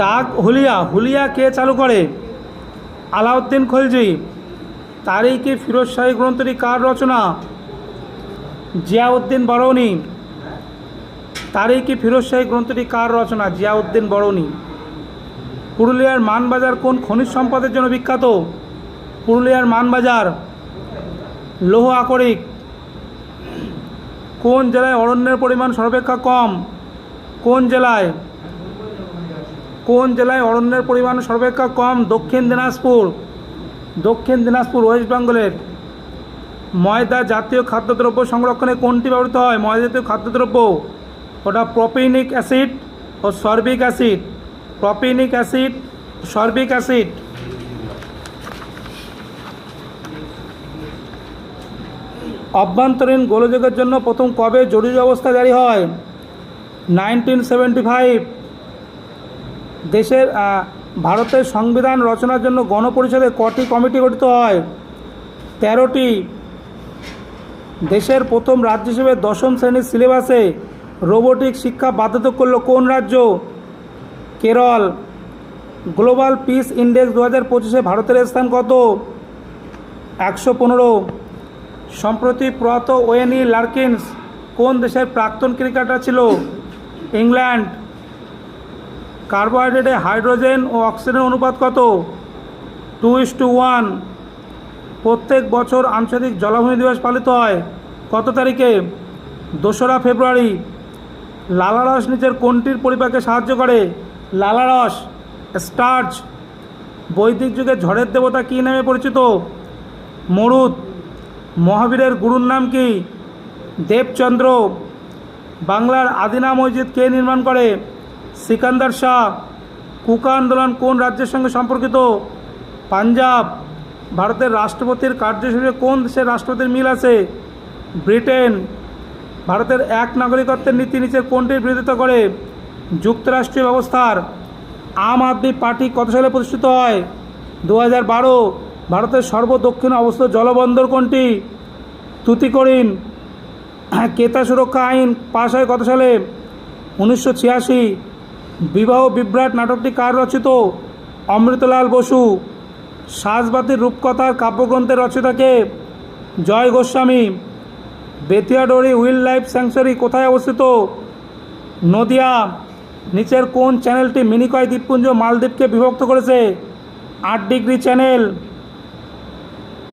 দাগ হুলিয়া হুলিয়া কে চালু করে? আলাউদ্দিন খলজি। তারিখ-ই ফিরোজ শাহী গ্রন্থটি কার রচনা? জিয়াউদ্দিন বরৌনি। তারিখ-ই ফিরোজ শাহী গ্রন্থটি কার রচনা? জিয়াউদ্দিন বরৌনি। পুরুলিয়ার মানবাজার কোন খনিজ সম্পদের জন্য বিখ্যাত? পুরুলিয়ার মানবাজার লৌহ আকরিক। কোন জেলায় অরণ্যের পরিমাণ সর্বাপেক্ষা কম? কোন জেলায় অরণ্যের পরিমাণ সর্বাপেক্ষা কম? দক্ষিণ দিনাজপুর। দক্ষিণ দিনাজপুর ওয়েস্ট বেঙ্গলের। ময়দা জাতীয় খাদ্যদ্রব্য সংরক্ষণে কোনটি ব্যবহৃত হয়? ময়দা জাতীয় খাদ্যদ্রব্য ওটা প্রোপিনিক অ্যাসিড ও sorbic acid. Propionic acid, sorbic acid. অভ্যন্তরীণ গোলযোগের জন্য প্রথম কবে জরুরি অবস্থা জারি হয়? 1975। ভারতের সংবিধান রচনার জন্য গণপরিষদে কটি কমিটি গঠিত হয়? 13টি। দেশের প্রথম রাজ্য হিসেবে দশম শ্রেণীর সিলেবাসে রোবোটিক শিক্ষা বাধ্যতামূলক করল কোন রাজ্য? কেরল। গ্লোবাল পিস ইন্ডেক্স 2025-এ ভারতের স্থান কত? 115। সম্প্রতি প্রয়াত ওয়েনি লার্কিন্স কোন দেশের প্রাক্তন ক্রিকেটার ছিল? ইংল্যান্ড। কার্বোহাইড্রেটে হাইড্রোজেন ও অক্সিজেনের অনুপাত কত? 2:1। প্রত্যেক বছর আন্তর্জাতিক জলাভূমি দিবস পালিত হয় কত তারিখে? 2রা ফেব্রুয়ারি। লালারস নিচের কোনটির পরিপাকে সাহায্য করে? লালারস, স্টার্চ। বৈদিক যুগে ঝড়ের দেবতা কী নামে পরিচিত? মরুদ। মহাবীরের গুরুর নাম কি? দেবচন্দ্র। বাংলার আদিনা মসজিদ কে নির্মাণ করে? সিকান্দার শাহ। কুকা আন্দোলন কোন রাজ্যের সঙ্গে সম্পর্কিত? পাঞ্জাব। ভারতের রাষ্ট্রপতির কার্যসূচিতে কোন দেশের রাষ্ট্রপতির মিল আছে? ব্রিটেন। ভারতের এক নাগরিকত্বের নীতি নিচের কোনটির বিরোধিতা করে? যুক্তরাষ্ট্রীয় ব্যবস্থার। আম আদমি পার্টি কত সালে প্রতিষ্ঠিত হয়? 2012। ভারতের সর্বদক্ষিণে অবস্থিত জলবন্দর কোনটি? তুতিকোরিন। ক্রেতা সুরক্ষা আইন পাশ হয় কত সালে? 1986। বিবাহ বিভ্রাট নাটকটি কার রচিত? অমৃতলাল বসু। সাজবাতির রূপকথার কাব্যগ্রন্থের রচয়িতাকে? Joy Goswami. বেতিয়াডোরি wild life sanctuary কোথায় অবস্থিত? নদিয়া। নিচের কোন চ্যানেলটি মিনিকয় দ্বীপপুঞ্জ মালদ্বীপকে বিভক্ত করেছে? 8 ডিগ্রি চ্যানেল।